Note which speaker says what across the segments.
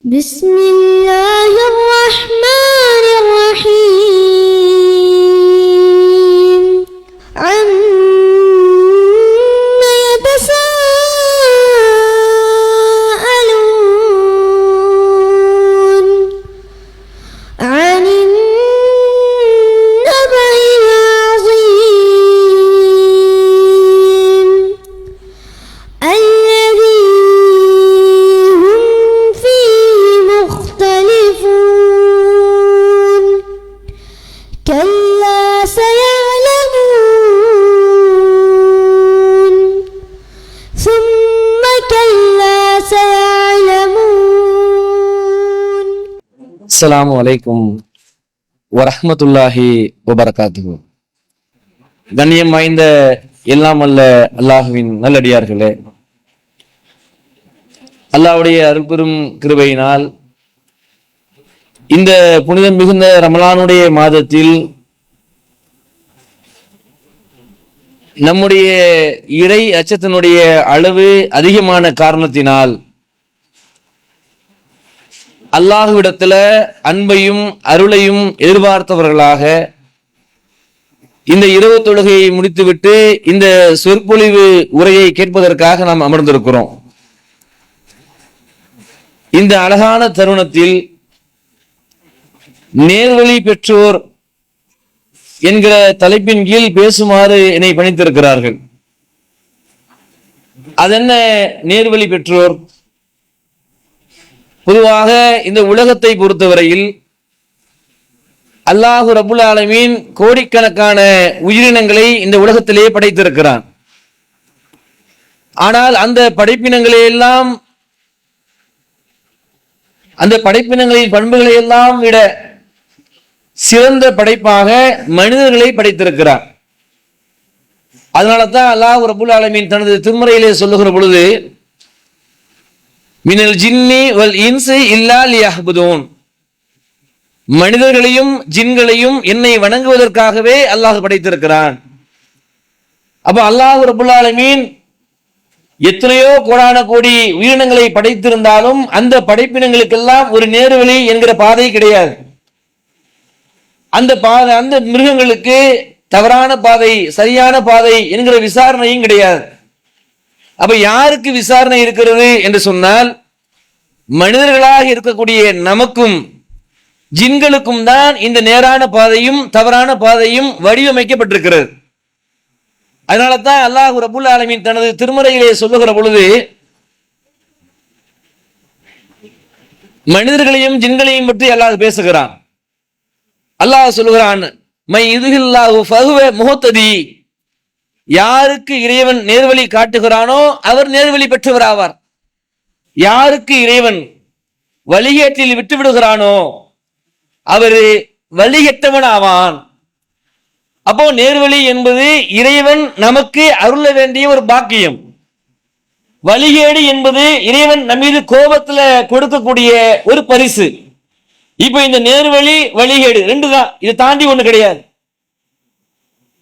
Speaker 1: بسم الله الرحمن الرحيم عما يتساءلون عن النبأ العظيم الذي هم فيه مختلفون كلا سيعلمون ثم كلا سيعلمون.
Speaker 2: அஸ்ஸலாமு அலைக்கும் வரஹ்மத்துல்லாஹி வபரகாத்துஹு. கண்ணியம் வாய்ந்த எல்லாம் அல்ல அல்லாஹுவின் நல்லடியார்களே, அல்லாஹ்வுடைய அருள்பெரும் கிருபையினால் இந்த புனிதம் மிகுந்த ரமலானுடைய மாதத்தில் நம்முடைய இறை அச்சத்தினுடைய அளவு அதிகமான காரணத்தினால் அல்லாஹ்விடத்துல அன்பையும் அருளையும் எதிர்பார்த்தவர்களாக இந்த இரவு தொழுகையை முடித்துவிட்டு இந்த சொற்பொழிவு உரையை கேட்பதற்காக நாம் அமர்ந்திருக்கிறோம். இந்த அழகான தருணத்தில் நேர்வழி பெற்றோர் என்கிற தலைப்பின் கீழ் பேசுமாறு என்னை பணித்திருக்கிறார்கள். அதென்ன நேர்வழி பெற்றோர்? பொதுவாக இந்த உலகத்தை பொறுத்தவரையில் அல்லாஹு ரப்புல் ஆலமீன் கோடிக்கணக்கான உயிரினங்களை இந்த உலகத்திலே படைத்திருக்கிறான். ஆனால் அந்த படைப்பினங்களின் பண்புகளை எல்லாம் விட சிறந்த படைப்பாக மனிதர்களை படைத்திருக்கிறார். அதனால தான் அல்லாஹு ரப்புல் ஆலமீன் தனது திருமறையிலே சொல்லுகிற பொழுது மினல் ஜின்னி வல் இன்சி இல்லா லியஹ்புதூன், மனிதர்களையும் ஜின்களையும் என்னை வணங்குவதற்காகவே அல்லாஹ் படைத்திருக்கிறான். அப்ப அல்லாஹ் ரப்புல் ஆலமீன் எத்தனையோ கோடான கோடி உயிரினங்களை படைத்திருந்தாலும் அந்த படைப்பினங்களுக்கெல்லாம் ஒரு நேர்வழி என்கிற பாதை கிடையாது. அந்த மிருகங்களுக்கு தவறான பாதை சரியான பாதை என்கிற விசாரணையும் கிடையாது. அப்ப யாருக்கு விசாரணை இருக்கிறது என்று சொன்னால் மனிதர்களாக இருக்கக்கூடிய நமக்கும் ஜின்களுக்கும் தான் இந்த நேரான பாதையும் தவறான பாதையும் வடிவமைக்கப்பட்டிருக்கிறது. அதனால தான் அல்லாஹ் ரப்புல் ஆலமீன் தனது திருமறையிலே சொல்லுகிற பொழுது மனிதர்களையும் ஜின்களையும் பற்றி அல்லாஹ் பேசுகிறான். அல்லாஹ் சொல்லுகிறான், மை இதுகில்லாஹு ஃபஹுவ முஹ்ததி, யாருக்கு இறைவன் நேர்வழி காட்டுகிறானோ அவர் நேர்வழி பெற்றவராவார். யாருக்கு இறைவன் வழிகேட்டில் விட்டு விடுகிறானோ அவர் வழிகெட்டவன் ஆவான். அப்போ நேர்வழி என்பது இறைவன் நமக்கு அருள வேண்டிய ஒரு பாக்கியம். வழிகேடு என்பது இறைவன் நம்மீது கோபத்துல கொடுக்கக்கூடிய ஒரு பரிசு. இப்ப இந்த நேர்வழி வழிகேடு ரெண்டு தான், இதை தாண்டி ஒண்ணு கிடையாது.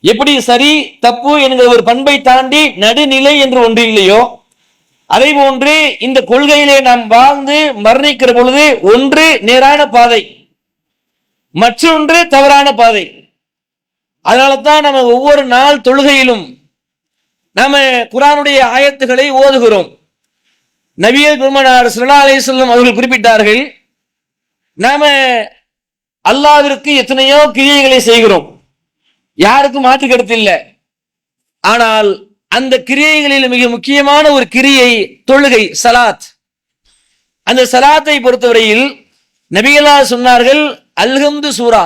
Speaker 2: எப்படி சரி தப்பு என்கிற ஒரு பண்பை தாண்டி நடுநிலை என்று ஒன்று இல்லையோ, அதே போன்று இந்த கொள்கையிலே நாம் வாழ்ந்து மரணிக்கிற பொழுது ஒன்று நேரான பாதை, மற்றொன்று தவறான பாதை. அதனால தான் நம்ம ஒவ்வொரு நாள் தொழுகையிலும் நாம குர்ஆனுடைய ஆயத்துக்களை ஓதுகிறோம். நபியே பெருமானார் ஸல்லல்லாஹு அலைஹி வஸல்லம் அவர்கள் குறிப்பிட்டார்கள், நாம அல்லாஹ்விற்கு எத்தனையோ கிரியைகளை செய்கிறோம், யாருக்கும் மாற்று கருத்து இல்லை. ஆனால் அந்த கிரியைகளில் மிக முக்கியமான ஒரு கிரியை தொழுகை, சலாத். அந்த சலாத்தை பொறுத்தவரையில் நபிகளார் சொன்னார்கள், அல்ஹம்து சூரா,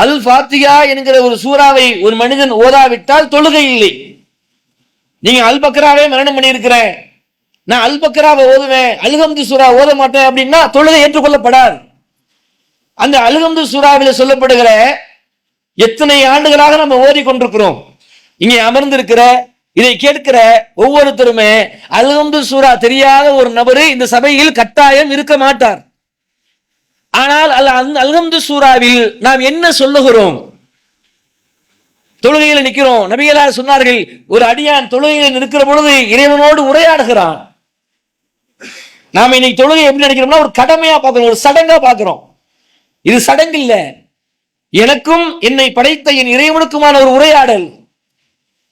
Speaker 2: அல் ஃபாத்திஹா என்கிற ஒரு சூறாவை ஒரு மனிதன் ஓதாவிட்டால் தொழுகை இல்லை. நீங்க அல் பக்ராவே மரணம் பண்ணியிருக்கிறேன், நான் அல் பக்ராவை ஓதுவேன், அல்ஹம்து சூரா ஓத மாட்டேன் அப்படின்னா தொழுகை ஏற்றுக்கொள்ளப்படாது. அந்த அல்ஹம்து சூறாவில் சொல்லப்படுகிற எத்தனை ஆண்டுகளாக நம்ம ஓதிக்கொண்டிருக்கிறோம். இங்கே அமர்ந்திருக்கிற இதை கேட்கிற ஒவ்வொருத்தருமே அல்ஹம்து சூரா தெரியாத ஒரு நபரு இந்த சபையில் கட்டாயம் இருக்க மாட்டார். ஆனால் அல்ஹம்து சூராவில் நாம் என்ன சொல்லுகிறோம்? தொழுகையில் நிற்கிறோம். நபிகளார் சொன்னார்கள், ஒரு அடியான் தொழுகையில் நிற்கிற பொழுது இறைவனோடு உரையாடுகிறான். நாம இன்னைக்கு தொழுகை எப்படி நினைக்கிறோம்னா ஒரு கடமையா பார்க்கிறோம், ஒரு சடங்கா பார்க்கிறோம். இது சடங்கு இல்ல, எனக்கும் என்னை படைத்த என் இறைவனுக்குமான ஒரு உரையாடல்.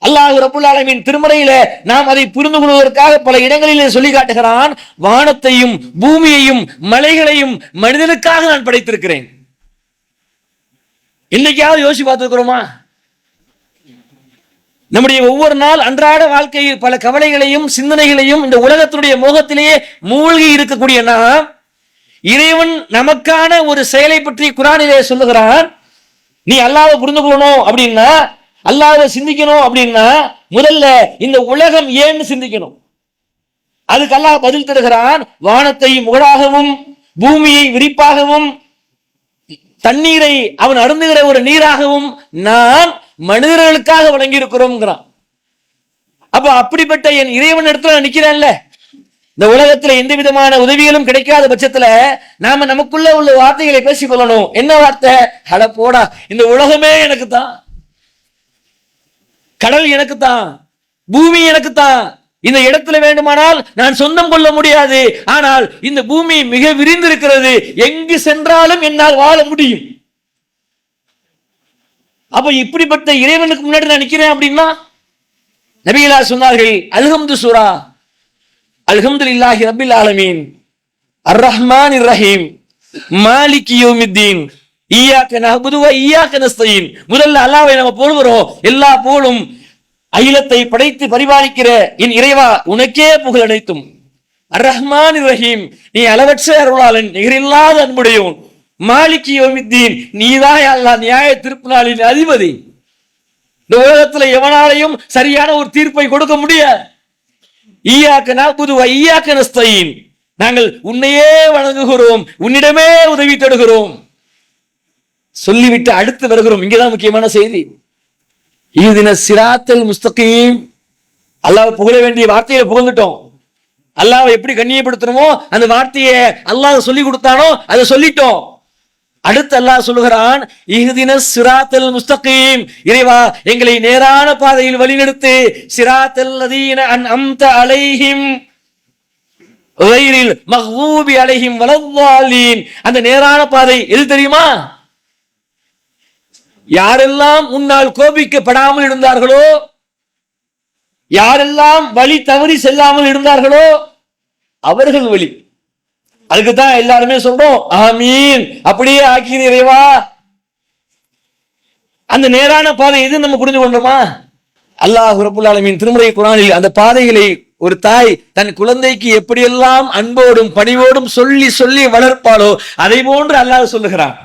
Speaker 2: அல்லாஹ் ரப்புல் ஆலமீன் திருமறையில நாம் அதை புரிந்து கொள்வதற்காக பல இடங்களிலே சொல்லி காட்டுகிறான். வானத்தையும் பூமியையும் மலைகளையும் மனிதனுக்காக நான் படைத்திருக்கிறேன். இன்னைக்காவது யோசிச்சு பார்த்திருக்கிறோமா? நம்முடைய ஒவ்வொரு நாள் அன்றாட வாழ்க்கையில் பல கவலைகளையும் சிந்தனைகளையும் இந்த உலகத்தினுடைய மோகத்திலேயே மூழ்கி இருக்கக்கூடிய நாம், இறைவன் நமக்கான ஒரு செயலை பற்றி குர்ஆனிலே சொல்லுகிறான். நீ அல்லாஹ்வை புரிந்து கொள்ளணும் அப்படின்னா, அல்லாஹ்வை சிந்திக்கணும் அப்படின்னா, முதல்ல இந்த உலகம் ஏன்னு சிந்திக்கணும். அதுக்கு அல்லாஹ் பதில் தருகிறான். வானத்தை முகடாகவும் பூமியை விரிப்பாகவும் தண்ணீரை அவன் அருந்துகிற ஒரு நீராகவும் நான் மனிதர்களுக்காக வழங்கி இருக்கிறோம். அப்ப அப்படிப்பட்ட என் இறைவன் இடத்துல நிக்கிறேன்ல, இந்த உலகத்துல எந்த விதமான உதவிகளும் கிடைக்காத பட்சத்துல நாம நமக்குள்ள உள்ள வார்த்தைகளை பேசிக் கொள்ளணும். என்ன வார்த்தை? அட போடா, இந்த உலகமே எனக்கு தான், கடல் எனக்கு தான், பூமி எனக்கு தான். இந்த இடத்துல வேண்டுமானால் நான் சொந்தம் கொள்ள முடியாது, ஆனால் இந்த பூமி மிக விரிந்திருக்கிறது, எங்கு சென்றாலும் என்னால் வாழ முடியும். அப்ப இப்படிப்பட்ட இறைவனுக்கு முன்னாடி நான் நிக்கிறேன் அப்படின்னா, நபிகளார் சொன்னார்கள், அல்ஹம்து சூரா, அல்ஹம்துலில்லாஹி ரப்பில் ஆலமீன், அர் ரஹ்மானிர் ரஹீம், மாலிகி யௌமித்தீன், இய்யாக நஅபுது வ இய்யாக நஸ்தஈன். முதல்ல அல்லாஹ்வை நாம புகழ்கிறோம். எல்லா புகழும் அகிலத்தை படைத்து பரிபாலிக்கிற என் இறைவா உனக்கே புகழ் அனைத்தும். அர் ரஹ்மானிர் ரஹீம், நீ அளவற்ற அருளாளன், நிகரில்லாத அன்புடையவன். மாலிகி யௌமித்தீன், நீதான் அல்லாஹ் நியாய தீர்ப்பு நாளின் அதிபதி. இந்த உலகத்துல எவனாலையும் சரியான ஒரு தீர்ப்பை கொடுக்க முடியாது. இய்யாக நஅபுது வ இய்யாக நஸ்தஈன், நாங்கள் உன்னையே வணங்குகிறோம், உன்னிடமே உதவி தேடுகிறோம் சொல்லிவிட்டு அடுத்து வருகிறோம். இங்கதான் முக்கியமான செய்தி. இஹ்தின ஸிராத்தல் முஸ்தகீம், அல்லாஹ் புகழ வேண்டிய வார்த்தையை புகழ்ந்துட்டோம். அல்லாஹ்வை எப்படி கண்ணியப்படுத்தணுமோ அந்த வார்த்தையை அல்லாஹ் சொல்லி கொடுத்தானோ அதை சொல்லிட்டோம். அடுத்து அல்லாஹ் சொல்லுகிறான், இஹ்தின ஸிராத்தல் முஸ்தகீம், இறைவா எங்களை நேரான பாதையில் வழிநடத்து. ஸிராத்தல் லதீன அன்அம்த அலைஹிம் கைரில் மக்தூபி அலைஹிம் வலல்லாலீன். அந்த நேரான பாதை எது தெரியுமா? யாரெல்லாம் முன்னால் கோபிக்கப்படாமல் இருந்தார்களோ, யாரெல்லாம் வழி தவறி செல்லாமல் இருந்தார்களோ அவர்கள் வழி. அதுக்குதான் எல்லாருமே சொல்றோம், ஆமீன், அப்படியே ஆக்கி இறைவா. அந்த நேரான பாதை எது நம்ம புரிந்து கொண்டோமா? அல்லாஹ் ரப்புல் ஆலமீன் திருமறை குர்ஆனில் அந்த பாதைகளை ஒரு தாய் தன் குழந்தைக்கு எப்படியெல்லாம் அன்போடும் பணிவோடும் சொல்லி சொல்லி வளர்ப்பாளோ அதை போன்று அல்லாஹ் சொல்லுகிறான்.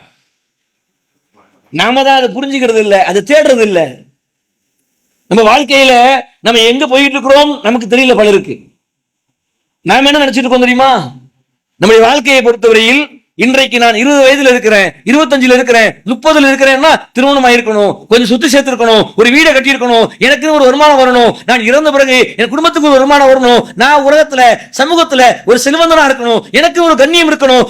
Speaker 2: நாம தான் அதை புரிஞ்சுக்கிறது இல்லை, அதை தேடுறது இல்லை. நம்ம வாழ்க்கையில நம்ம எங்க போயிட்டு இருக்கிறோம் நமக்கு தெரியல பலருக்கு. நாம என்ன நினைச்சிட்டு இருக்கோம் தெரியுமா? நம்முடைய வாழ்க்கையை பொறுத்தவரையில் இன்றைக்கு நான் 20 வயதுல இருக்கிறேன், 25ல இருக்கிறேன், 30ல இருக்கிறேன்னா திருமணம் ஆயிருக்கணும், கொஞ்சம் சொத்து சேர்த்து இருக்கணும், ஒரு வீடை கட்டி இருக்கணும், எனக்கு ஒரு வருமானம் வரணும், நான் இறந்த பிறகு என் குடும்பத்துக்கு ஒரு வருமானம் வரணும், நான் உலகத்துல சமூகத்துல ஒரு செல்வந்தனா இருக்கணும், எனக்கு ஒரு கண்ணியம் இருக்கணும்.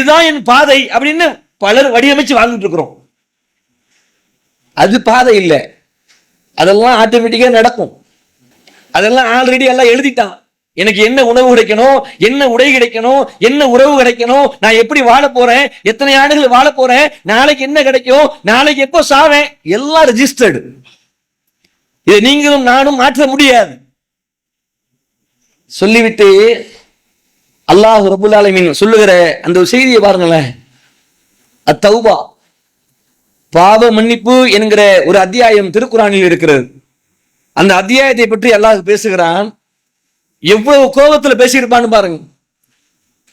Speaker 2: இதுதான் என் பாதை அப்படின்னு பலர் வடிவமைச்சு வாழ்ந்துட்டு இருக்கிறோம். அது பாதை இல்லை, அதெல்லாம் ஆட்டோமேட்டிக்கா நடக்கும். அதெல்லாம் ஆல்ரெடி எல்லாம் எழுதிட்டான். எனக்கு என்ன உணவு கிடைக்கணும், என்ன உடை கிடைக்கணும், என்ன உறவு கிடைக்கணும், நான் எப்படி வாழ போறேன், எத்தனை ஆண்டுகள் வாழ போறேன், நாளைக்கு என்ன கிடைக்கும், நாளைக்கு எப்போ சாவேன், எல்லாம் ரெஜிஸ்டர்டு. இதை நீங்களும் நானும் மாற்ற முடியாது. சொல்லிவிட்டு அல்லாஹ் ரப்புல் ஆலமீன் சொல்லுகிற அந்த ஒரு செய்தியை பாருங்களேன். அத்தௌபா, பாவ மன்னிப்பு என்கிற ஒரு அத்தியாயம் திருக்குறானில் இருக்கிறது. அந்த அத்தியாயத்தை பற்றி அல்லாஹ் பேசுகிறான். எவ்வளவு கோபத்துல பேசியிருப்பான்னு பாருங்க.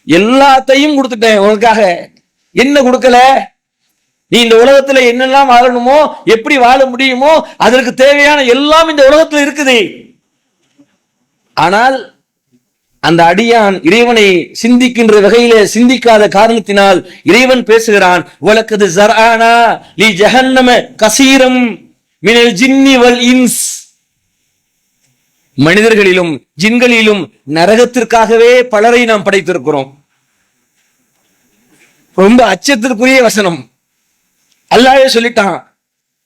Speaker 2: எல்லாத்தையும் கொடுத்துட்டேன் உனக்காக, என்ன கொடுக்கல? நீ இந்த உலகத்துல என்னெல்லாம் வாழணுமோ, எப்படி வாழ முடியுமோ, அதற்கு தேவையான எல்லாம் இந்த உலகத்துல இருக்குது. ஆனால் அந்த அடியான் இறைவனை சிந்திக்கின்ற வகையில சிந்திக்காத காரணத்தினால் இறைவன் பேசுகிறான், வலக்கது ஸர்ஆனா லி ஜஹன்னம கஸீரம் மினல் ஜின்னி வல் இன்ஸ். மனிதர்களிலும் ஜின்களிலும் நரகத்திற்காகவே பலரை நாம் படைத்திருக்கிறோம். ரொம்ப அச்சத்திற்குரிய வசனம். அல்லாஹ்வே சொல்லிட்டான்,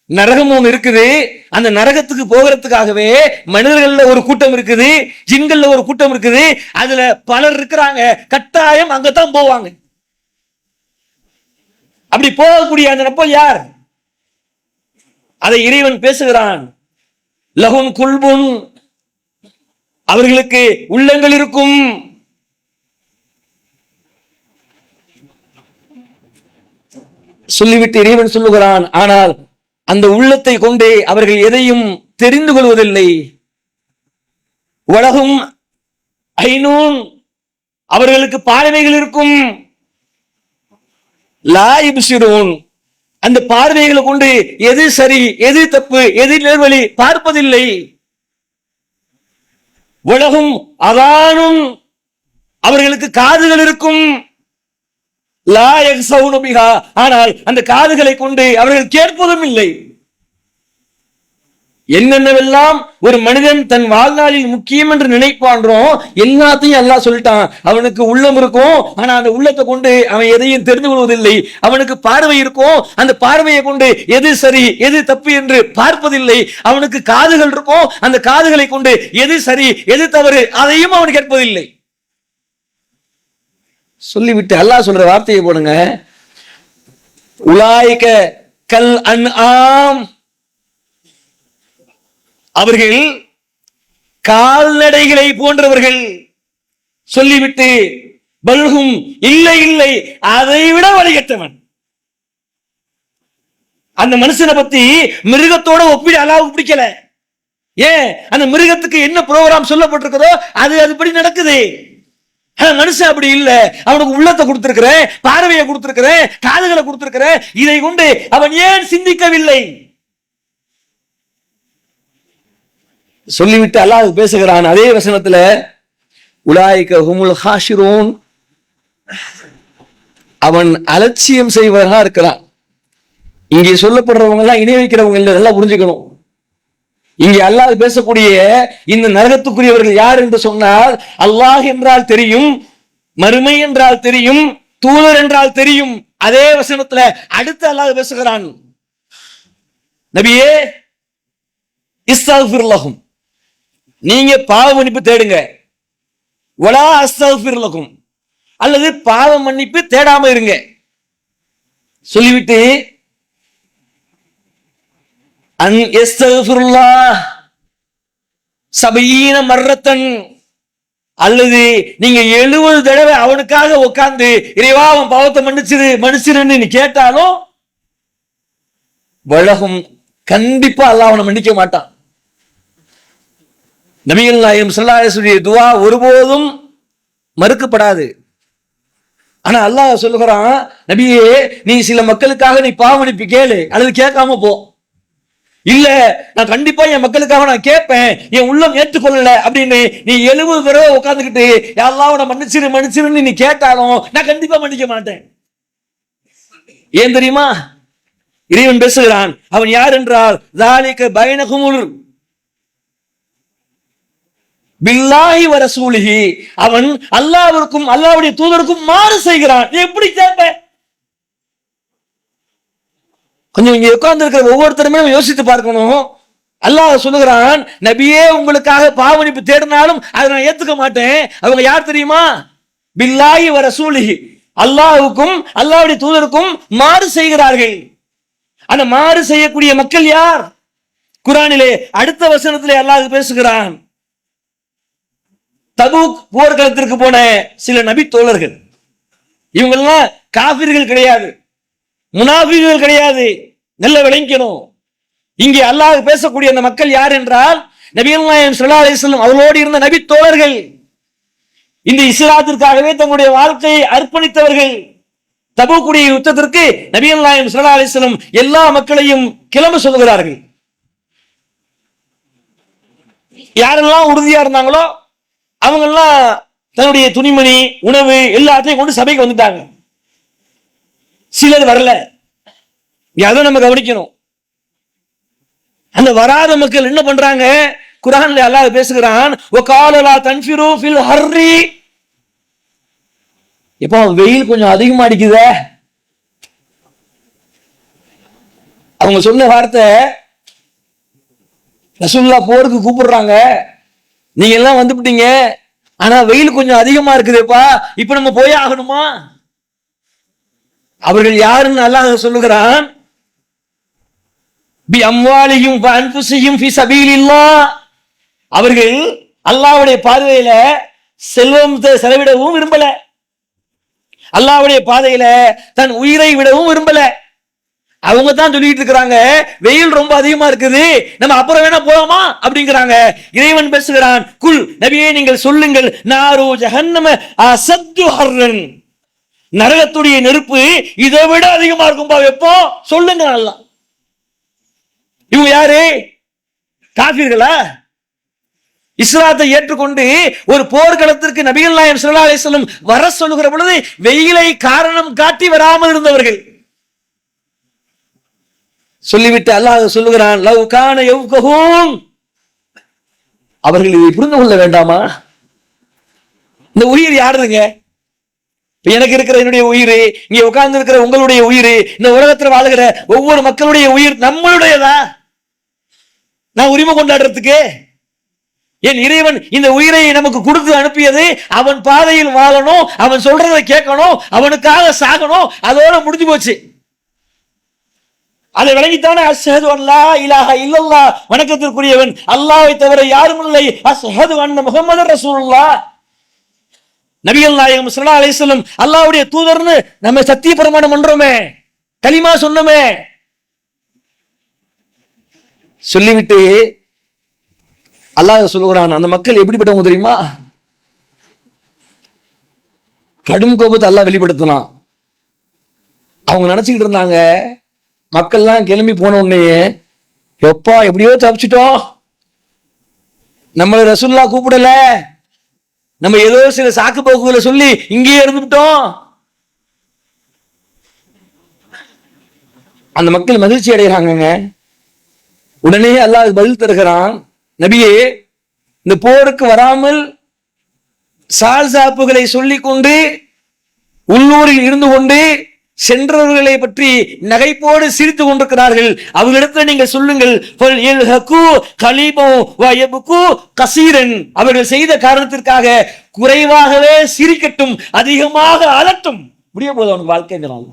Speaker 2: நரகம் ஒன்று இருக்குது, அந்த நரகத்துக்கு போகிறதுக்காகவே மனிதர்கள்ல ஒரு கூட்டம் இருக்குது, ஜின்கள்ல ஒரு கூட்டம் இருக்குது, அதுல பலர் இருக்கிறாங்க, கட்டாயம் அங்கதான் போவாங்க. அப்படி போகக்கூடிய அந்த நபர் யார்? அதை இறைவன் பேசுகிறான். லஹும் குல்புன், அவர்களுக்கு உள்ளங்கள் இருக்கும். சொல்லிவிட்டு இறைவன் சொல்லுகிறான், ஆனால் அந்த உள்ளத்தை கொண்டே அவர்கள் எதையும் தெரிந்து கொள்வதில்லை. உலகும் ஐநூன், அவர்களுக்கு பார்வைகள் இருக்கும். லா யுப்சிரூன், அந்த பார்வைகளை கொண்டு எது சரி எது தப்பு எது நேர்வழி பார்ப்பதில்லை. உலகும் அதானும், அவர்களுக்கு காதுகள் இருக்கும். லா யக்ஸவுன பிஹா, ஆனால் அந்த காதுகளை கொண்டு அவர்கள் கேட்பதும் இல்லை. என்னென்னவெல்லாம் ஒரு மனிதன் தன் வாழ்நாளில் முக்கியம் என்று நினைப்பான்றோ எல்லாத்தையும் அல்லாஹ் சொல்லிட்டான். அவனுக்கு உள்ளம் இருக்கும், ஆனா அந்த உள்ளத்தை கொண்டு அவன் எதையும் தெரிந்து கொள்வதில்லை. அவனுக்கு பார்வை இருக்கும், அந்த பார்வையை கொண்டு எது சரி எது தப்பு என்று பார்ப்பதில்லை. அவனுக்கு காதுகள் இருக்கும், அந்த காதுகளை கொண்டு எது சரி எது தவறு அதையும் அவன் கேட்பதில்லை. சொல்லிவிட்டு அல்லாஹ் சொல்ற வார்த்தையை போடுங்க, உலாயிக கல் அன்ஆம், அவர்கள் கால்நடைகளை போன்றவர்கள். சொல்லிவிட்டு பல்கும், இல்லை இல்லை, அதை விட வழிகட்டவன். அந்த மனுஷனை பத்தி மிருகத்தோட ஒப்பிட அல்லாஹ்வுக்கு பிடிக்கல. ஏன்? அந்த மிருகத்துக்கு என்ன ப்ரோக்ராம் சொல்லப்பட்டிருக்கிறதோ அது அதுபடி நடக்குது. மனுஷன் அப்படி இல்ல. அவனுக்கு உள்ளத்தை கொடுத்திருக்கிறேன், பார்வையை கொடுத்திருக்கிறேன், காதுகளை கொடுத்திருக்கிறேன், இதை கொண்டு அவன் ஏன் சிந்திக்கவில்லை? சொல்லிவிட்டு அல்லாஹ் பேசுகிறான் அதே வசனத்துல, உலாயிக ஹுமுல் ஹாஷிரூன், அவன் அலட்சியம் செய்வதாக இருக்கிறான். இங்கே சொல்லப்படுறவங்க எல்லாம் இணை வைக்கிறவங்க இல்லை, நல்லா புரிஞ்சுக்கணும். இங்கே அல்லாஹ் பேசக்கூடிய இந்த நரகத்துக்குரியவர்கள் யார் என்று சொன்னால், அல்லாஹ் என்றால் தெரியும், மறுமை என்றால் தெரியும், தூதர் என்றால் தெரியும். அதே வசனத்துல அடுத்து அல்லாஹ் பேசுகிறான், நபியே இஸ்தக்ஃபிர் லஹும், நீங்க பாவ மன்னிப்பு தேடுங்க. வலா அஸ்தக்ஃபிர் லஹும், அல்லது பாவ மன்னிப்பு தேடாம இருங்க. சொல்லிவிட்டு அன் யஸ்தக்ஃபிருல்லாஹ் சபீன மர்ரத்தன், அல்லது நீங்க 70 தடவை அவனுக்காக உட்கார்ந்து இறைவா அவன் பாவத்தை மன்னிச்சிருன்னு நீ கேட்டாலும் வலகும், கண்டிப்பா அல்லாஹ் அவனை மன்னிக்க மாட்டான். நபிகள் நாயகம் ஸல்லல்லாஹு அலைஹி வஸல்லம் துஆ ஒருபோதும் மறுக்கப்படாது. ஆனா அல்லாஹ் சொல்லுகிறான், நபியே நீ சில மக்களுக்காக நீ பாவ மன்னிப்பு கேளு, அல்லது கேட்காம போ. இல்ல நான் கண்டிப்பா என் மக்களுக்காக நான் கேட்பேன், என் உள்ளம் ஏற்றுக்கொள்ளல அப்படின்னு நீ 70 தடவை உட்கார்ந்துக்கிட்டு யா அல்லாஹ் அவனை மன்னிச்சிருன்னு நீ கேட்டாலும் நான் கண்டிப்பா மன்னிக்க மாட்டேன். ஏன் தெரியுமா? இறைவன் பேசுகிறான், அவன் யார் என்றால் ذَلِكَ بَيْنَهُمُ பில்லாஹி வ ரசூலிஹி, அவன் அல்லாஹ்விற்கும் அல்லாஹ்வுடைய தூதருக்கும் மாறு செய்கிறான். எப்படி கேட்ப? கொஞ்சம் இங்க உட்கார்ந்து இருக்கிற ஒவ்வொருத்தருமே யோசித்து பார்க்கணும். அல்லாஹ் சொல்லுகிறான், நபியே உங்களுக்காக பாவமன்னிப்பு தேடினாலும் அதை நான் ஏத்துக்க மாட்டேன். அவங்க யார் தெரியுமா? பில்லாஹி வ ரசூலிஹி, அல்லாஹ்வுக்கும் அல்லாஹ்வுடைய தூதருக்கும் மாறு செய்கிறார்கள். அந்த மாறு செய்யக்கூடிய மக்கள் யார்? குர்ஆனிலே அடுத்த வசனத்திலே அல்லாஹ் பேசுகிறான். தபூக் போர்க்களத்திற்கு போன சில நபி தோழர்கள், இவங்கெல்லாம் காபிர்கள் கிடையாது, முனாஃபிகள் கிடையாது. நல்ல விளங்கணும். இங்கே அல்லாஹ் பேசக்கூடிய அந்த மக்கள் யார் என்றால் நபிகள் நாயகம் ஸல்லல்லாஹு அலைஹி வஸல்லம் அவர்களோடு இருந்த நபி தோழர்கள், இந்த இஸ்லாத்திற்காகவே தங்களுடைய வாழ்க்கையை அர்ப்பணித்தவர்கள். தபூக்குடைய யுத்தத்திற்கு நபிகள் நாயகம் ஸல்லல்லாஹு அலைஹி வஸல்லம் எல்லா மக்களையும் கிளம்ப சொல்கிறார்கள். யாரெல்லாம் உறுதியா இருந்தாங்களோ அவங்க எல்லாம் தன்னுடைய துணிமணி, உணவு எல்லாத்தையும் கொண்டு சபைக்கு வந்துட்டாங்க. சிலர் வரல. அதை நம்ம கவனிக்கணும். அந்த வராத மக்கள் என்ன பண்றாங்க? குர்ஆன்ல அல்லாஹ் பேசுகிறான், வகால லா தன்ஃபிரு ஃபில் ஹர்ரி. இப்போ வெயில் கொஞ்சம் அதிகமா அடிக்குதே. அவங்க சொன்ன வார்த்தை, ரசூலுல்லாஹ் போருக்கு கூப்பிடுறாங்க, நீங்க எல்லாம் வந்துட்டீங்க, ஆனா வெயில் கொஞ்சம் அதிகமா இருக்குதுப்பா, இப்ப நம்ம போய் ஆகணுமா? அவர்கள் யாருன்னு அல்லாஹ் சொல்லுகிறான், பி அம்வாலிஹிம் வ அன்ஃபுஸிஹிம் ஃபீ ஸபீலில்லாஹ். அவர்கள் அல்லாஹ்வுடைய பார்வையில செல்வத்தை செலவிடவும் விரும்பல, அல்லாஹ்வுடைய பாதையில தன் உயிரை விடவும் விரும்பல. அவங்க தான் சொல்லிட்டு இருக்கிறாங்க, வெயில் ரொம்ப அதிகமா இருக்குது, நம்ம அப்புறம் வேணா போலாமா அப்படிங்கிறாங்க. இறைவன் பேசுகிறான், குல் நபியே நீங்கள் சொல்லுங்கள், நாரு ஜஹன்னம அஸத்து ஹர்ரன், நரகத்துடைய நெருப்பு இதை விட அதிகமா இருக்கும்பா, எப்போ சொல்லுங்க. அல்லாஹ், இவங்க யாரு? காஃபிர்களா? இஸ்லாத்தை ஏற்றுக்கொண்டு ஒரு போர்க்களத்திற்கு நபிகள் நாயகம் ஸல்லல்லாஹு அலைஹி வஸல்லம் வர சொல்லுகிற பொழுது வெயிலை காரணம் காட்டி வராமல் இருந்தவர்கள். சொல்லிவிட்டு அல்லாஹ் சொல்லுகிறான், லவ் கான யஃகஹூன், அவர்கள் இதை புரிந்து கொள்ள வேண்டாமா? இந்த உயிர் யாருங்க? எனக்கு இருக்கிற என்னுடைய உயிர், இங்க உட்கார்ந்து இருக்கிற உங்களுடைய உயிர், இந்த உலகத்தில் வாழுகிற ஒவ்வொரு மக்களுடைய உயிர் நம்மளுடையதா? நான் உரிமை கொண்டாடுறதுக்கு? என் இறைவன் இந்த உயிரை நமக்கு கொடுத்து அனுப்பியது அவன் பாதையில் வாழணும், அவன் சொல்றதை கேட்கணும், அவனுக்காக சாகணும், அதோட முடிஞ்சு போச்சு. அதை விளங்கித்தானே அஷ்ஹது அல்லா இலாஹ இல்லல்லாஹ், வணக்கத்திற்குரியவன் அல்லாஹ்வை தவிர யாரும் இல்லை, அஷ்ஹது அன்ன முஹம்மதர் ரசூலுல்லாஹ், நபிகள் நாயகம் ஸல்லல்லாஹு அலைஹி வஸல்லம் அல்லாஹ்வுடைய தூதர்னு நம்ம சத்திய பிரமாணம் பண்றோமே, கலிமா சொன்னோமே. சொல்லிவிட்டு அல்லாஹ் சொல்லுகிறான், அந்த மக்கள் எப்படிப்பட்டவங்க தெரியுமா? கடும் கோபத்தை அல்லாஹ் வெளிப்படுத்தினான். அவங்க நினைச்சுக்கிட்டு இருந்தாங்க, மக்கள்லாம் கிளம்பி போன உடனே எப்பா எப்படியோ தப்பிச்சிட்டோம், நம்மள ரசூலுல்லாஹ் கூப்பிடல, நம்ம ஏதோ சில சாக்கு போக்குகளை சொல்லி இங்கேயே இருந்துட்டோம். அந்த மக்கள் மகிழ்ச்சி அடைகிறாங்க. உடனே அல்லாஹ் பதில் தருகிறான், நபியே இந்த போருக்கு வராமல் சால் சாப்புகளை சொல்லிக் கொண்டு உள்ளூரில் இருந்து கொண்டு சென்றவர்களை பற்றி நகைப்போடு சிரித்து கொண்டிருக்கிறார்கள். அவர்களிடத்தில் நீங்கள் சொல்லுங்கள், அவர்கள் செய்த காரணத்திற்காக குறைவாகவே சிரிக்கட்டும், அதிகமாக அலட்டும். முடிய போது அவனுக்கு வாழ்க்கைங்கிறான்.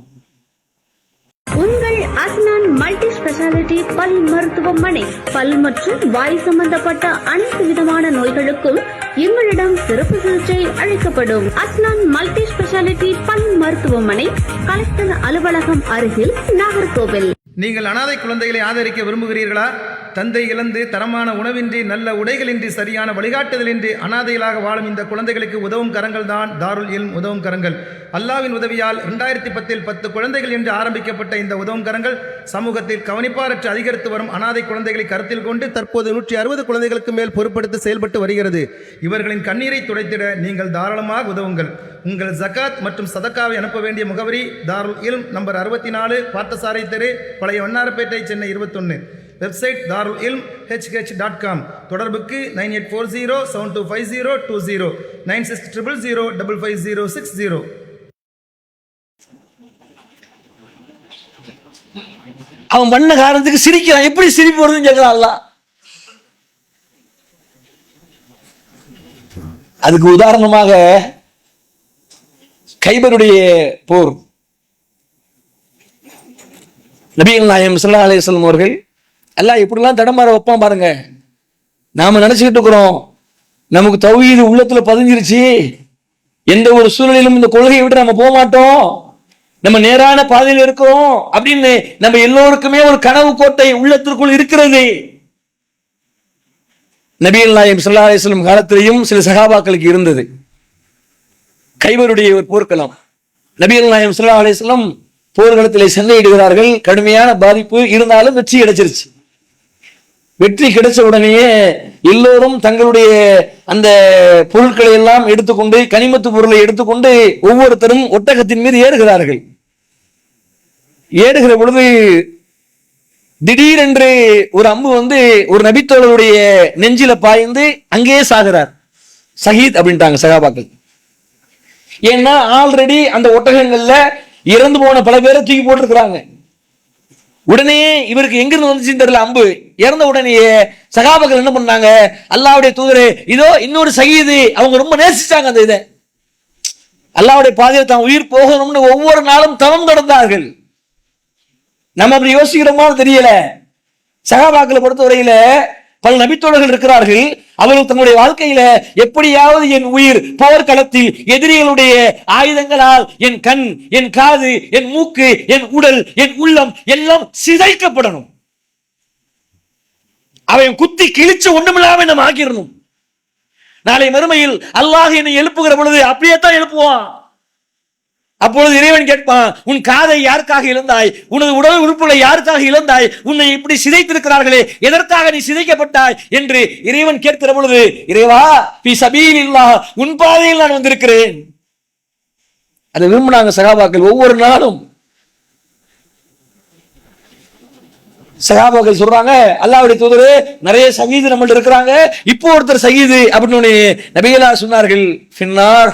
Speaker 3: உங்கள் அஸ்னான் மல்டி ஸ்பெஷாலிட்டி பல் மருத்துவமனை, பல் மற்றும் வாய் சம்பந்தப்பட்ட அனைத்து விதமான நோய்களுக்கும் எங்களிடம் சிறப்பு சிகிச்சை அளிக்கப்படும். அஸ்னான் மல்டி ஸ்பெஷாலிட்டி பல் மருத்துவமனை, கலெக்டர் அலுவலகம் அருகில், நாகர்கோவில்.
Speaker 4: நீங்கள் அனாதை குழந்தைகளை ஆதரிக்க விரும்புகிறீர்களா? தந்தை இழந்து தரமான உணவின்றி, நல்ல உடைகளின்றி, சரியான வழிகாட்டுதலின்றி அனாதைகளாக வாழும் இந்த குழந்தைகளுக்கு உதவும் கரங்கள் தான் தாருல் இல்ம் உதவும் கரங்கள். அல்லாஹ்வின் உதவியால் 2010 10 குழந்தைகள் என்று ஆரம்பிக்கப்பட்ட இந்த உதவும் கரங்கள் சமூகத்தில் கவனிப்பாரற்று அதிகரித்து வரும் அனாதை குழந்தைகளை கருத்தில் கொண்டு தற்போது 160 குழந்தைகளுக்கு மேல் பொறுப்படுத்தி செயல்பட்டு வருகிறது. இவர்களின் கண்ணீரை துடைத்திட நீங்கள் தாராளமாக உதவுங்கள். உங்கள் ஜகாத் மற்றும் சதக்காவை அனுப்ப வேண்டிய முகவரி தாருல் இல்ம், நம்பர் 64, பார்த்தசாரை தெரு, பழைய வண்ணாரப்பேட்டை, சென்னை 21. Website darulilmhh.com. தொடர்புக்கு 9840725020 9600055060.
Speaker 2: அவன் பண்ண காரணத்துக்கு சிரிக்கிறான். எப்படி சிரிப்பு வருதுன்னு கேட்கிறான் அல்லாஹ். அதுக்கு உதாரணமாக கைபருடைய போர். நபிகள் நாயகம் ஸல்லல்லாஹு அலைஹி வஸல்லம் அவர்கள் அல்லாஹ் எப்படிலாம் தடமாற வைப்பான் பாருங்க. நாம நினைச்சுக்கிட்டு இருக்கிறோம் நமக்கு தௌஹீது உள்ளத்துல பதிஞ்சிருச்சு, எந்த ஒரு சூழலிலும் இந்த கொள்கையை விட்டு நம்ம போக மாட்டோம், நம்ம நேரான பாதையில் இருக்கிறோம் அப்படின்னு நம்ம எல்லோருக்குமே ஒரு கனவு கோட்டை உள்ளத்திற்குள் இருக்கிறது. நபிகள் நாயகம் ஸல்லல்லாஹு அலைஹி வஸல்லம் காலத்திலேயும் சில சகாபாக்களுக்கு இருந்தது. கைபருடைய ஒரு போர்க்களம். நபிகள் நாயகம் ஸல்லல்லாஹு அலைஹி வஸல்லம் போர்க்களத்திலே சண்டையிடுகிறார்கள். கடுமையான பாதிப்பு இருந்தாலும் வெற்றி கிடைச்சிருச்சு. வெற்றி கிடைச்ச உடனேயே எல்லோரும் தங்களுடைய அந்த பொருட்களை எல்லாம் எடுத்துக்கொண்டு, கனிமத்து பொருளை எடுத்துக்கொண்டு ஒவ்வொருத்தரும் ஒட்டகத்தின் மீது ஏறுகிறார்கள். ஏறுகிற பொழுது திடீரென்று ஒரு அம்பு ஒரு நபித்தோழருடைய நெஞ்சில பாய்ந்து அங்கேயே சாகிறார். ஷஹீத் அப்படின்ட்டாங்க சகாபாக்கள். ஏன்னா ஆல்ரெடி அந்த ஒட்டகங்கள்ல இறந்து போன பல பேரை தூக்கி போட்டிருக்கிறாங்க. உடனே இவருக்கு எங்கிருந்து வந்துச்சுன்னு தெரியல அம்பு. இறந்த உடனேயே சகாபாக்கள் என்ன பண்ணாங்க, அல்லாஹ்வுடைய தூதரே இதோ இன்னொரு ஷஹீது. அவங்க ரொம்ப நேசிச்சாங்க அந்த இதை. அல்லாஹ்வுடைய பாதையில் தான் உயிர் போகணும்னு ஒவ்வொரு நாளும் தவம் கடந்தார்கள். நம்ம அப்படி யோசிக்கிறோமா தெரியல. சகாபாக்களை பொறுத்தவரையில பல நபித்தோழர்கள் இருக்கிறார்கள். அவர்கள் தங்களுடைய வாழ்க்கையில எப்படியாவது என் உயிர் போர்க்களத்தில் எதிரிகளுடைய ஆயுதங்களால் என் கண், என் காது, என் மூக்கு, என் உடல், என் உள்ளம் எல்லாம் சிதைக்கப்படணும், அவன் குத்தி கிழிச்சு ஒண்ணுமில்லாம நம்ம ஆக்கிடணும். நாளை மறுமையில் அல்லாஹ் என்னை எழுப்புகிற பொழுது அப்படியே தான் எழுப்புவான். அப்பொழுது இறைவன் கேட்பான், உன் காதை யாருக்காக இழந்தாய், உனது உடல் உறுப்புகளை யாருக்காக இழந்தாய், உன்னை இப்படி சிதைத்திருக்கிறார்களே எதற்காக நீ சிதைக்கப்பட்டாய் என்று இறைவன் கேட்கிற பொழுது, இறைவா ஃபீ சபீலில்லாஹ், உன் பாதையில் நான் வந்திருக்கிறேன். அதை விரும்பினாங்க சகாபாக்கள். ஒவ்வொரு நாளும் சகாபாக்கள் சொல்றாங்க, அல்லாஹ்வுடைய தூதரே நிறைய ஷஹீது நம்மள்ட்ட இருக்கிறாங்க, இப்போ ஒருத்தர் ஷஹீது அப்படின்னு நபிகளா சொன்னார்கள். ஃபின்னார்,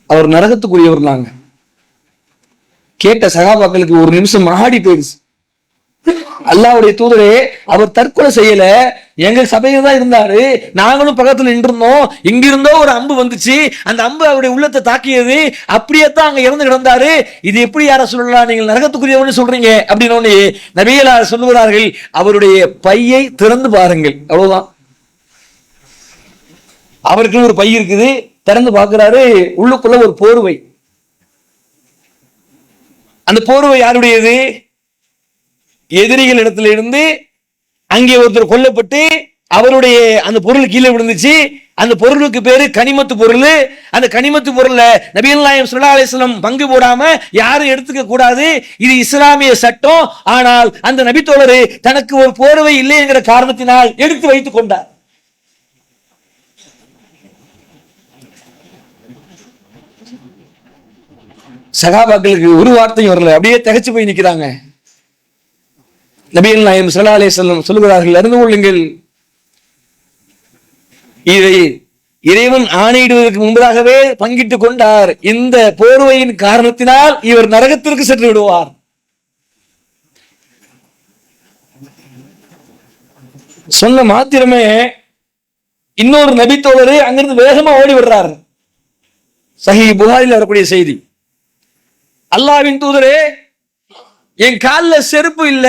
Speaker 2: அவர் நரகத்துக்குரியவர். நாங்க கேட்ட சகாபாக்களுக்கு ஒரு நிமிஷம் ஆடி போயிடுச்சு. அல்லாஹ்வுடைய தூதரே அவர் தற்கொலை செய்யல, எங்க சபையில தான் இருந்தாரு, நாங்களும் பக்கத்துல நின்றுருந்தோம், இங்கிருந்தோ ஒரு அம்பு வந்துச்சு, அந்த அம்பு அவருடைய உள்ளத்தை தாக்கியது, அப்படியே தான் அங்க இறந்து கிடந்தாரு, இது எப்படி யார சொல்லலாம், நீங்கள் நரகத்துக்குரியவர்னு சொல்றீங்க அப்படின்னு நபிகளார் சொல்லுகிறார்கள், அவருடைய பையை திறந்து பாருங்கள். அவ்வளவுதான். அவருக்கு ஒரு பை இருக்குது, திறந்து பார்க்கிறாரு, உள்ளுக்குள்ள ஒரு போர்வை. அந்த போர்வை யாருடையது? எதிரிகள் இடத்துல இருந்து அங்கே ஒருத்தர் கொல்லப்பட்டு அவருடைய அந்த பொருள் கீழே விழுந்துச்சு. அந்த பொருளுக்கு பேரு கனிமத்து பொருள். அந்த கனிமத்து பொருள்ல நபிகள் நாயகம் ஸல்லல்லாஹு அலைஹி வஸல்லம் பங்கு போடாம யாரும் எடுத்துக்க கூடாது, இது இஸ்லாமிய சட்டம். ஆனால் அந்த நபித்தோழரு தனக்கு ஒரு போர்வை இல்லை என்கிற காரணத்தினால் எடுத்து வைத்துக் கொண்டார். சகாபாக்களுக்கு ஒரு வார்த்தையும் வரல, அப்படியே திகைச்சு போய் நிக்கிறாங்க. நபிகள் நாயகம் ஸல்லல்லாஹு அலைஹி வஸல்லம் சொல்லுகிறார்கள், அறிந்து கொள்ளுங்கள், இதை இறைவன் ஆணையிடுவதற்கு முன்பதாகவே பங்கிட்டுக் கொண்டார். இந்த போர்வையின் காரணத்தினால் இவர் நரகத்திற்கு சென்று விடுவார். சொன்ன மாத்திரமே இன்னொரு நபித்தோழரு அங்கிருந்து வேகமா ஓடி விடுறார். சஹீஹ் புகாரில் வரக்கூடிய செய்தி. அல்லாஹ்வின் தூதரே, என் காலில் செருப்பு இல்ல,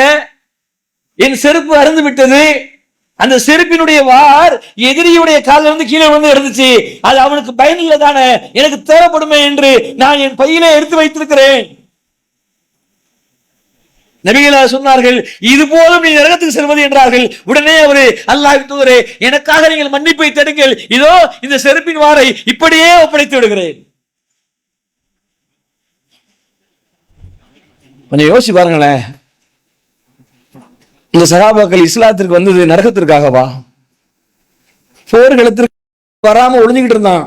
Speaker 2: என் செருப்பு அறுந்து விட்டது, அந்த செருப்பினுடைய வார் எதிரியுடைய காலில் இருந்து கீழே வந்து இருந்துச்சு, அது அவனுக்கு பயன் இல்லை தானே, எனக்கு தேவைப்படுமே என்று நான் என் பையிலே எடுத்து வைத்திருக்கிறேன். நபிகளார் சொன்னார்கள், இது போதும் நீ நரகத்துக்கு செல்வது என்றார்கள். உடனே அவரு, அல்லாஹ்வின் தூதரே, எனக்காக நீங்கள் மன்னிப்பை தேடுங்கள், இதோ இந்த செருப்பின் வாரை இப்படியே ஒப்படைத்து விடுகிறேன். கொஞ்சம் யோசிச்சு பாருங்களேன், இந்த சகாபாக்கள் இஸ்லாத்திற்கு வந்தது நரகத்திற்காகவா? போர்களத்திற்கு வராம ஒளிஞ்சுக்கிட்டு இருந்தான்.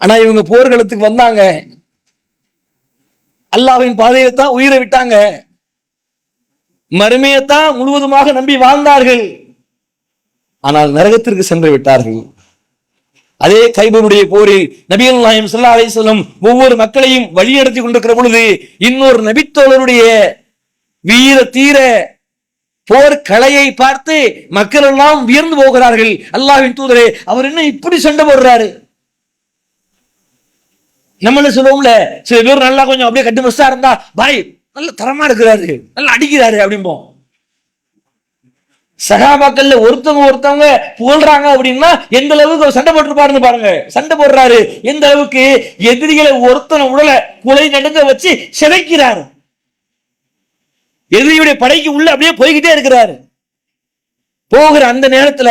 Speaker 2: ஆனா இவங்க போர்களத்துக்கு வந்தாங்க, அல்லாஹ்வின் பாதையை தான் உயிரை விட்டாங்க, மறுமையத்தான் முழுவதுமாக நம்பி வாழ்ந்தார்கள். ஆனால் நரகத்திற்கு சென்று விட்டார்கள். அதே கைபருடைய போரில் நபிகள் நாயகம் ஸல்லல்லாஹு அலைஹி வஸல்லம் ஒவ்வொரு மக்களையும் வழிநடத்தி கொண்டிருக்கிற பொழுது இன்னொரு நபித்தோழருடைய வீர தீர போர் கலையை பார்த்து மக்கள் எல்லாம் வியந்து போகிறார்கள். அல்லாஹ்வின் தூதரே, அவர் என்ன இப்படி சண்டை போடுறாரு? நம்மள சொல்லுவோம்ல, சில பேர் நல்லா கொஞ்சம் அப்படியே கட்டுமஸ்தா இருந்தா, பாய் நல்ல தரமா இருக்கிறாரு, நல்லா அடிக்கிறாரு அப்படிம்போம். சகாபாக்கள்ல ஒருத்தவங்க புகழ்றாங்க அப்படின்னா எந்த அளவுக்கு அவர் சண்டை போட்டுருப்பாருன்னு பாருங்க. சண்டை போடுறாரு எந்த அளவுக்கு, எதிரிகளை ஒருத்தனை உடலை குலை நடுங்க வச்சு சிதைக்கிறாரு. எதிரியுடைய படைக்கு உள்ள அப்படியே போய்கிட்டே இருக்கிறாரு. போகிற அந்த நேரத்துல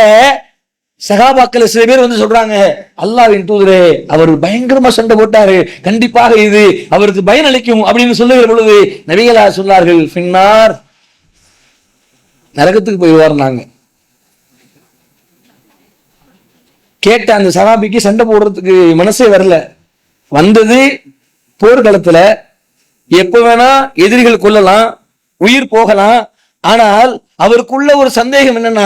Speaker 2: சகாபாக்கள் சில பேர் வந்து சொல்றாங்க, அல்லாஹ்வின் தூதரே, அவர் பயங்கரமா சண்டை போட்டாரு, கண்டிப்பாக இது அவருக்கு பயன் அளிக்கும் அப்படின்னு சொல்லுகிற பொழுது நபிகளா சொன்னார்கள், பின்னார் நரகத்துக்கு போயிடுவார். நாங்க கேட்ட அந்த சகாபிக்கு சண்டை போடுறதுக்கு மனசே வரல. வந்தது போர்க்களத்துல எப்ப வேணா எதிரிகள் கொள்ளலாம், உயிர் போகலாம். ஆனால் அவருக்குள்ள ஒரு சந்தேகம் என்னன்னா,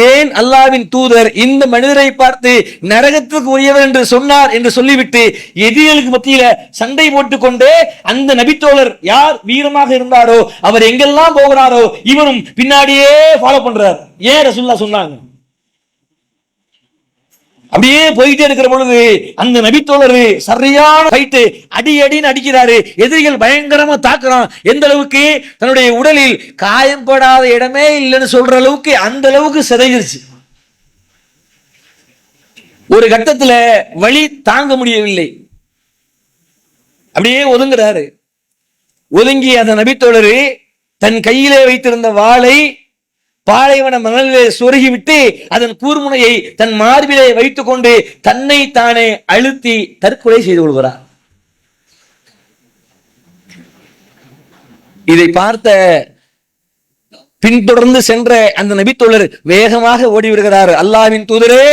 Speaker 2: ஏன் அல்லாஹ்வின் தூதர் இந்த மனிதரை பார்த்து நரகத்துக்கு உரியவர் என்று சொன்னார் என்று சொல்லிவிட்டு எதிரிகளுக்கு மத்தியில சண்டை போட்டுக் கொண்டே அந்த நபித்தோழர் யார் வீரமாக இருந்தாரோ அவர் எங்கெல்லாம் போகிறாரோ இவரும் பின்னாடியே ஃபாலோ பண்றார். ஏன் ரசூலுல்லாஹ் சொன்னாங்க? அப்படியே போயிட்டே இருக்கிற பொழுது அந்த நபித்தோழர் சரியான ஃபைட்டு, அடின்னு அடிக்கிறாரு. எதிரிகள் பயங்கரமா தாக்குறான். எந்த அளவுக்கு, தன்னுடைய உடலில் காயம்படாத இடமே இல்லைன்னு சொல்ற அளவுக்கு அந்த அளவுக்கு சிதைஞ்சிருச்சு. ஒரு கட்டத்துல வலி தாங்க முடியவில்லை, அப்படியே ஒதுங்குறாரு. ஒதுங்கி அந்த நபித்தோழர் தன் கையிலே வைத்திருந்த வாளை பாலைவன மணலிலே சொருகிவிட்டு அதன் கூர்முனையை தன் மார்பிலே வைத்துக் கொண்டு தன்னை தானே அழுத்தி தற்கொலை செய்து கொள்கிறார். இதை பார்த்த பின்தொடர்ந்து சென்ற அந்த நபித்தோழர் வேகமாக ஓடிவிடுகிறார். அல்லாஹ்வின் தூதரே,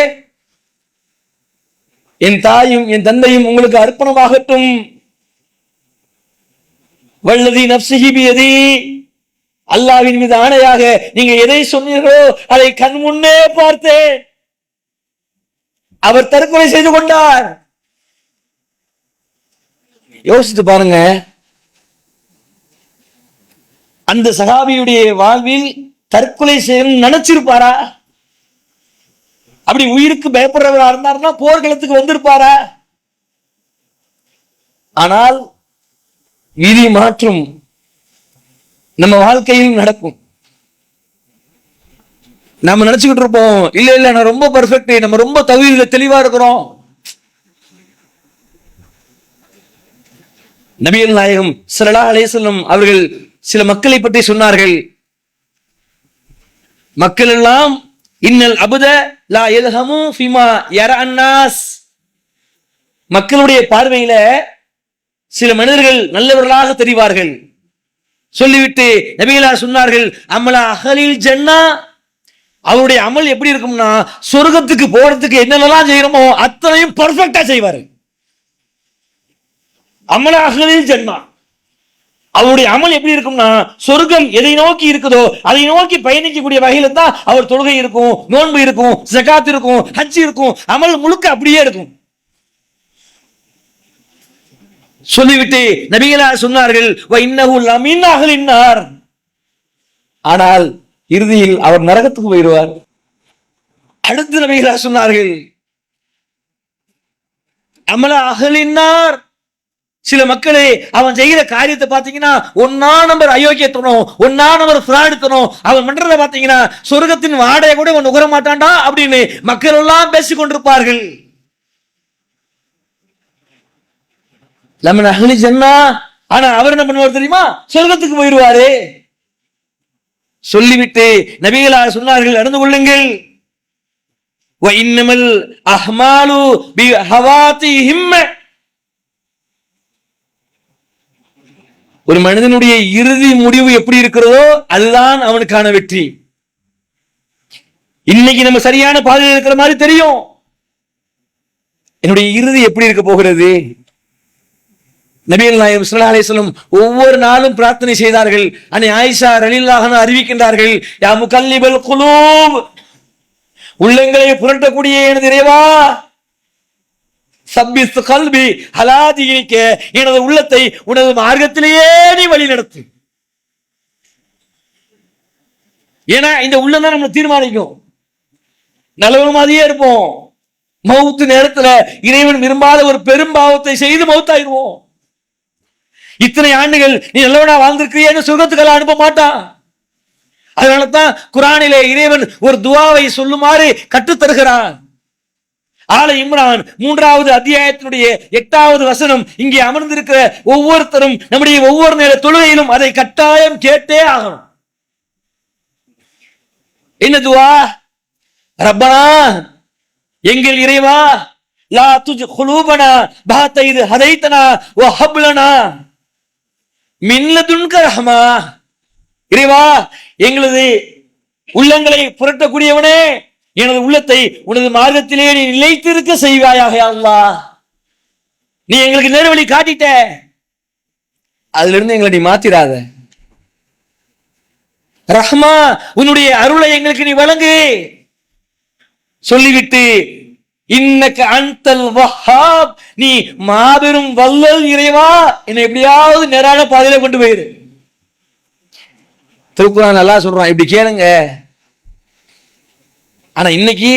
Speaker 2: என் தாயும் என் தந்தையும் உங்களுக்கு அர்ப்பணமாகட்டும். வல்லதி நஃப்ஸிஹி பியதி, அல்லாஹ்வின் மீது ஆணையாக நீங்க எதை சொன்னீர்களோ அதை கண் முன்னே பார்த்தேன். அவர் தற்கொலை செய்து கொண்டார். யோசித்து பாருங்க, அந்த சஹாபியுடைய வாழ்வில் தற்கொலை செய்யணும்னு நினைச்சிருப்பாரா? அப்படி உயிருக்கு பயப்படுறவரா இருந்தாருன்னா போர்க்களத்துக்கு வந்திருப்பாரா? ஆனால் விதி மாற்றும் நம்ம வாழ்க்கையில் நடக்கும். நம்ம நினைச்சுக்கிட்டு இருப்போம், இல்ல நான் ரொம்ப பெர்ஃபெக்ட், நம்ம ரொம்ப தௌஹீதுல தெளிவா இருக்கிறோம். நபிகள் நாயகம் ஸல்லல்லாஹு அலைஹி வஸல்லம் அவர்கள் சில மக்களை பற்றி சொன்னார்கள். மக்கள் எல்லாம் இன்னல் அபுத லா யல்ஹமு ஃபிமா யரா அன்னாஸ், மக்களுடைய பார்வையில சில மனிதர்கள் நல்லவர்களாக தெரிவார்கள். சொல்லிவிட்டு நபிகளா சொன்னார்கள், அமலா அஹ்லில் ஜன்னா, அவருடைய அமல் எப்படி இருக்கும்னா சொர்க்கத்துக்கு போறதுக்கு என்னென்னலாம் செய்யணுமோ அத்தனையும் பர்ஃபெக்டா செய்வாரு. அமலா அஹ்லில் ஜன்னா, அவருடைய அமல் எப்படி இருக்கும்னா சொர்க்கம் எதை நோக்கி இருக்குதோ அதை நோக்கி பயணிக்கக்கூடிய வகையில தான் அவர் தொழுகை இருக்கும், நோன்பு இருக்கும், ஜகாத் இருக்கும், ஹஜ் இருக்கும், அமல் முழுக்க அப்படியே இருக்கும். சொல்லிவிட்டு நபிகளா சொன்னார்கள், ஆனால் இறுதியில் அவர் நரகத்துக்கு போயிடுவார். அடுத்து நபிகளா சொன்னார்கள், அமலா அஹ்லின்னார், சில மக்களே அவன் செய்கிற காரியத்தை பாத்தீங்கன்னா ஒன்னா நம்பர் அயோக்கியத்தனம், ஒன்னா நம்பர் ஃப்ராடுத்தனம், அவன் பண்றத பாத்தீங்கன்னா சொர்க்கத்தின் வாடையை கூட அவன் நுகர மாட்டான்டா அப்படின்னு மக்கள் எல்லாம் பேசிக் கொண்டிருப்பார்கள். லமன் அஹ்லி ஜன்னா, ஆனா அவர் என்ன பண்ணுவார் தெரியுமா? சொர்க்கத்துக்கு போயிடுவாரு. சொல்லிவிட்டு நபிகளா சொன்னார்கள், அறிந்து கொள்ளுங்கள், வ இன்னமல் அஹ்மாலு பிஹவாதிஹிம், ஒரு மனிதனுடைய இறுதி முடிவு எப்படி இருக்கிறதோ அதுதான் அவனுக்கான வெற்றி. இன்னைக்கு நம்ம சரியான பாதையில் இருக்கிற மாதிரி தெரியும், என்னுடைய இறுதி எப்படி இருக்க போகிறது? நபிகள் நாயகம் ஸல்லல்லாஹு அலைஹி வஸல்லம் ஒவ்வொரு நாளும் பிரார்த்தனை செய்தார்கள். அன்னை ஆயிஷா ரலியல்லாஹு அன்ஹா அறிவிக்கின்றார்கள், யா முகல்லிபல் குலூப், உள்ளங்களை புரட்டக்கூடிய எனது இறைவா, சப்பிஸ் கல்பி அலா தீனிக, எனது உள்ளத்தை உனது மார்க்கத்திலேயே நீ வழி நடத்து. ஏன்னா இந்த உள்ளம் தான் நம்ம தீர்மானிக்கும். நல்லவங்க மாதிரியே இருப்போம், மௌத்து நேரத்துல இறைவன் விரும்பாத ஒரு பெரும் பாவத்தை செய்து மௌத்தாயிருவோம். இத்தனை ஆண்டுகள் நீ நல்லவனா வாழ்ந்திருக்கிறியன்னு சொர்க்கத்துக்கெல்லாம் அனுப்ப மாட்டான். அதனாலதான் குர்ஆனிலே இறைவன் ஒரு துஆவை சொல்லுமாறு கற்றுத்தருகிறான். ஆல இம்ரான் 3வது அத்தியாயத்தினுடைய 8வது வசனம். இங்கே அமர்ந்திருக்கிற ஒவ்வொருத்தரும் நம்முடைய ஒவ்வொரு நேர தொழுகையிலும் அதை கட்டாயம் கேட்டே ஆகணும். என்ன துஆ? ரப்பனா, எங்கள் இறைவா, லா துஜ் குலூபனா பஅத இத் ஹதைதனா வ ஹப் லனா மின் லதுன்க ரஹ்மா. இறைவா, எங்களது உள்ளங்களை புரட்டக்கூடியவனே, எனது உள்ளத்தை உனது மார்க்கத்திலே நீ நிலைத்திருக்க செய்வாயாக அல்லாஹ். நீ எங்களுக்கு நேர்வழி காட்டிட்ட, அதுல இருந்து எங்களை நீ மாத்திராத. ரஹ்மா, உன்னுடைய அருளை எங்களுக்கு நீ வழங்கு. சொல்லிவிட்டு இன்னக அன்தல் வஹ்ஹாப், நீ மாபெரும் வல்லல் இறைவா, என்னை எப்படியாவது நேரான பாதையில கொண்டு போயிரு. திருக்குர்ஆன் நல்லா சொல்றான், இப்படி கேளுங்க. ஆனா இன்னைக்கு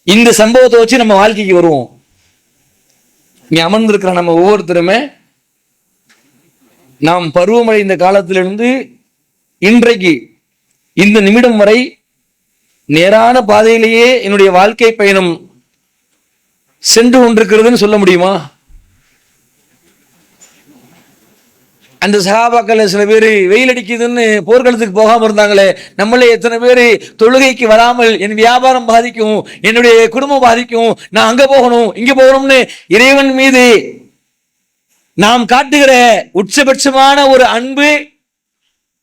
Speaker 2: இந்த சம்பவத்தை வச்சு நம்ம வாழ்க்கைக்கு வருவோம். இங்க அமர்ந்திருக்கிற நம்ம ஒவ்வொருத்தருமே நாம் பருவமழை இந்த காலத்திலிருந்து இன்றைக்கு இந்த நிமிடம் வரை நேரான பாதையிலேயே என்னுடைய வாழ்க்கை பயணம் சென்று கொண்டிருக்கிறதுன்னு சொல்ல முடியுமா? அந்த சஹாபாக்கள் சில பேர் வெயில் அடிக்குதுன்னு போர்க்களத்துக்கு போகாம இருந்தாங்களே, நம்மளே எத்தனை பேர் தொழுகைக்கு வராமல் என் வியாபாரம் பாதிக்கும், என்னுடைய குடும்பம் பாதிக்கும், நான் அங்க போகணும் இங்க போகணும்னு இறைவன் மீது நாம் காட்டுகிற உச்சபட்சமான ஒரு அன்பு,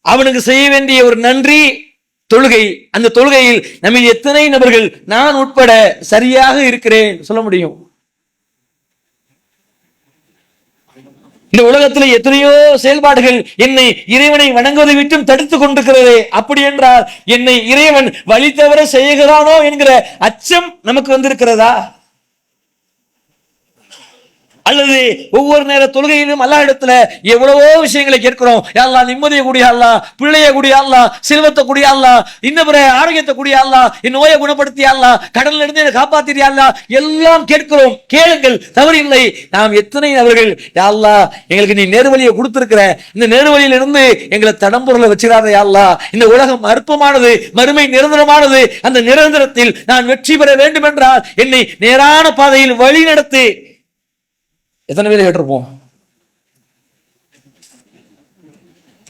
Speaker 2: அவனுக்கு செய்ய வேண்டிய ஒரு நன்றி தொழுகை. அந்த தொழுகையில் நம்ம எத்தனை நபர்கள், நான் உட்பட, சரியாக இருக்கிறேன் சொல்ல முடியும்? இந்த உலகத்தில் எத்தனையோ செயல்பாடுகள் என்னை இறைவனை வணங்குவதை விட்டும் தடுத்துக் கொண்டிருக்கிறது. அப்படி என்றால் என்னை இறைவன் வழி தவற செய்கிறானோ என்கிற அச்சம் நமக்கு வந்திருக்கிறதா? அல்லது ஒவ்வொரு நேர தொழுகையிலும் அல்லாஹ் இடத்துல எவ்வளவோ விஷயங்களை கேட்கிறோம். யா அல்லாஹ், நிம்மதியை கூடிய அல்லாஹ், பிள்ளைய கூடிய அல்லாஹ், செல்வத்தை கூடிய அல்லாஹ், இன்ன பிற ஆரோக்கியத்தை கூடிய அல்லாஹ், என் நோயை குணப்படுத்திய அல்லாஹ், கடல்ல இருந்து என்னை காப்பாத்திய அல்லாஹ், எல்லாம் கேட்கிறோம். கேளுங்கள், தவறில்லை. நாம் எத்தனை நபர்கள், யா அல்லாஹ், எங்களுக்கு நீ நேர்வழியை கொடுத்திருக்கிற, இந்த நேர்வழியில இருந்து எங்களை தடம்பொருளை வச்சிடாத யா அல்லாஹ். இந்த உலகம் அற்பமானது, மறுமை நிரந்தரமானது. அந்த நிரந்தரத்தில் நான் வெற்றி பெற வேண்டும் என்றால் என்னை நேரான பாதையில் வழி நடத்து. எத்தனை பேர் கேட்டிருப்போம்?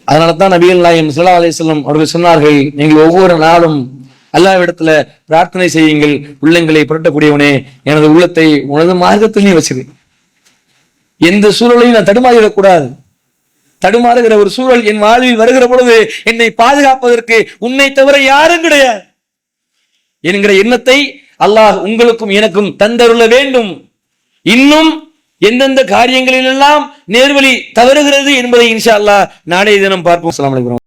Speaker 2: அதனால தான் நபிகள் நாயகம் ஸல்லல்லாஹு அலைஹி வஸல்லம் அவர்கள் சொன்னார்கள், நீங்கள் ஒவ்வொரு நாளும் அல்லாஹ்விடத்துல பிரார்த்தனை செய்யுங்கள், உள்ளங்களை புரட்டக்கூடியவனே, எனது உள்ளத்தை உனது மார்க்கத்தில் நீ வச்சிரு. எந்த சூழலையும் நான் தடுமாறிடக்கூடாது. தடுமாறுகிற ஒரு சூழல் என் வாழ்வில் வருகிற பொழுது என்னை பாதுகாப்பதற்கு உன்னை தவிர யாரும் கிடையாது என்கிற எண்ணத்தை அல்லாஹ் உங்களுக்கும் எனக்கும் தந்தருள வேண்டும். இன்னும் எந்தெந்த காரியங்களிலெல்லாம் நேர்வழி தவறுகிறது என்பதை இன்ஷா அல்லாஹ் நாளைய தினம் பார்ப்போம். அஸ்ஸலாமு அலைக்கும்.